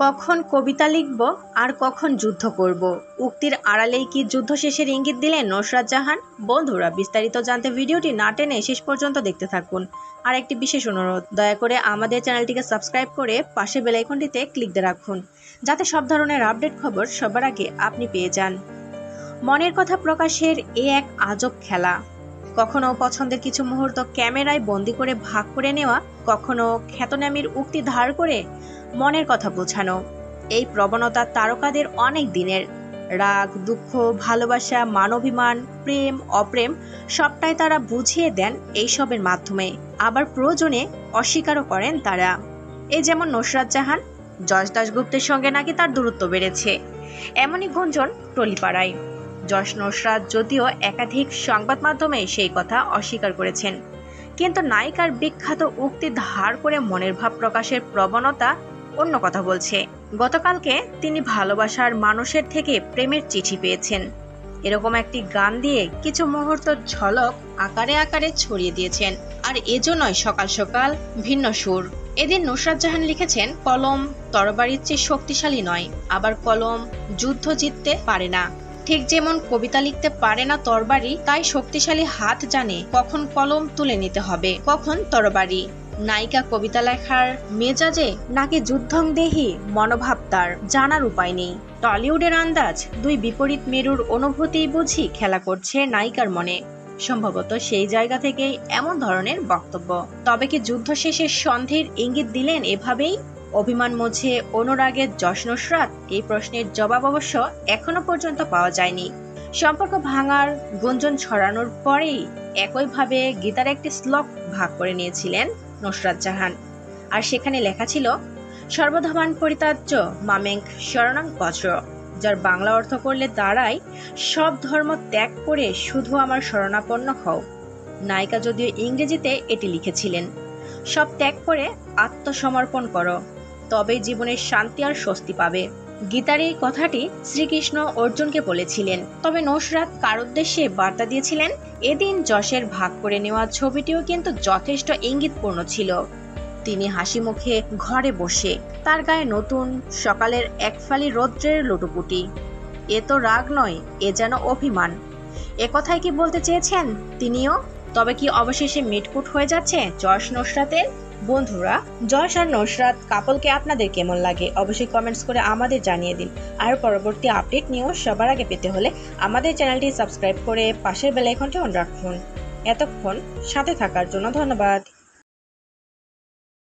কখন কবিতা লিখব আর কখন যুদ্ধ করব, উক্তির আড়ালেই কি যুদ্ধ শেষের ইঙ্গিত দিলেন নুসরাত জাহান? বন্ধুরা, বিস্তারিত জানতে ভিডিওটি না টেনে শেষ পর্যন্ত দেখতে থাকুন। আর একটি বিশেষ অনুরোধ, দয়া করে আমাদের চ্যানেলটিকে সাবস্ক্রাইব করে পাশে বেল আইকনটিতে ক্লিক দিয়ে রাখুন, যাতে সব ধরনের আপডেট খবর সবার আগে আপনি পেয়ে যান। মনের কথা প্রকাশের এক আজব খেলা। কখনো পছন্দের কিছু মুহূর্ত ক্যামেরায় বন্দি করে ভাগ করে নেওয়া, কখনো খ্যাতনামীর উক্তি ধার করে মনের কথা বোঝানো। এই প্রবণতা তারকাদের অনেক দিনের। রাগ, দুঃখ, ভালোবাসা, মানবিমান, প্রেম, অপ্রেম সবটাই তারা বুঝিয়ে দেন এইসবের মাধ্যমে। আবার প্রয়োজনে অস্বীকারও করেন তারা। এই যেমন নুসরাত জাহান, যশ দাশগুপ্তের সঙ্গে নাকি তার দূরত্ব বেড়েছে, এমনই গুঞ্জন টলিপাড়ায়। যশ নুসরাত যদিও একাধিক সংবাদ মাধ্যমে সেই কথা অস্বীকার করেছেন, কিন্তু নায়িকার বিখ্যাত উক্তি ধার করে মনের ভাব প্রকাশের প্রবণতা অন্য কথা বলছে। গতকালকে তিনি ভালোবাসার মানুষের থেকে প্রেমের চিঠি পেয়েছেন, এরকম একটি গান দিয়ে কিছু মুহূর্ত ঝলক আকারে আকারে ছড়িয়ে দিয়েছেন। আর এজন্যই সকাল সকাল ভিন্ন সুর। এদিন নুসরাত জাহান লিখেছেন, কলম তরবারির চেয়ে শক্তিশালী নয়, আবার কলম যুদ্ধ জিততে পারে না। ঠিক যেমন কবিতা লিখতে পারে না তরবারি, তাই শক্তিশালী হাত জানে কখন কলম তুলে নিতে হবে, কখন তরবারি। নায়িকা কবিতা লেখার মেজাজে নাকি যুদ্ধং দেহি মনোভাব তার জানার উপায় নেই। টলিউডের আন্দাজ, দুই বিপরীত মেরুর অনুভূতি বুঝি খেলা করছে নায়িকার মনে। সম্ভবত সেই জায়গা থেকেই এমন ধরনের বক্তব্য। তবে কি যুদ্ধ শেষে সন্ধির ইঙ্গিত দিলেন এভাবেই? অভিমান মুছে অনুরাগের যশ নুসরাত? এই প্রশ্নের জবাব অবশ্য এখনো পর্যন্ত পাওয়া যায়নি। সম্পর্ক ভাঙার গুঞ্জন ছড়ানোর পরেই একইভাবে গীতার একটি শ্লোক ভাগ করে নিয়েছিলেন নুসরাত জাহান, আর সেখানে লেখা ছিল, সর্বধর্মান পরিত্যাজ্য মামেং শরণং ব্রজ, যার বাংলা অর্থ করলে দাঁড়ায়, সব ধর্ম ত্যাগ করে শুধু আমার শরণাপন্ন হও। নায়িকা যদিও ইংরেজিতে এটি লিখেছিলেন, সব ত্যাগ করে আত্মসমর্পণ করো, তবেই জীবনের শান্তি আর স্বস্তি পাবে। গীতার এই কথাটি শ্রীকৃষ্ণ অর্জুনকে বলেছিলেন। তবে নুসরাত কার উদ্দেশ্যে বার্তা দিয়েছিলেন? এদিন যশের ভাগ করে নেওয়া ছবিটিও কিন্তু যথেষ্ট ইঙ্গিতপূর্ণ ছিল। তিনি হাসি মুখে ঘরে বসে, তার গায়ে নতুন সকালের এক ফালি রৌদ্রের লুটোপুটি। এ তো রাগ নয়, এ যেন অভিমান। এ কথাই কি বলতে চেয়েছেন তিনিও? তবে কি অবশেষে মিটকুট হয়ে যাচ্ছে যশ নুসরাতের? বন্ধুরা, যশ আর নুসরাত কাপলকে আপনাদের কেমন লাগে অবশ্যই কমেন্টস করে আমাদের জানিয়ে দিন। আর পরবর্তী আপডেট নিয়েও সবার আগে পেতে হলে আমাদের চ্যানেলটি সাবস্ক্রাইব করে পাশের বেল আইকনটি অন রাখুন। এতক্ষণ সাথে থাকার জন্য ধন্যবাদ।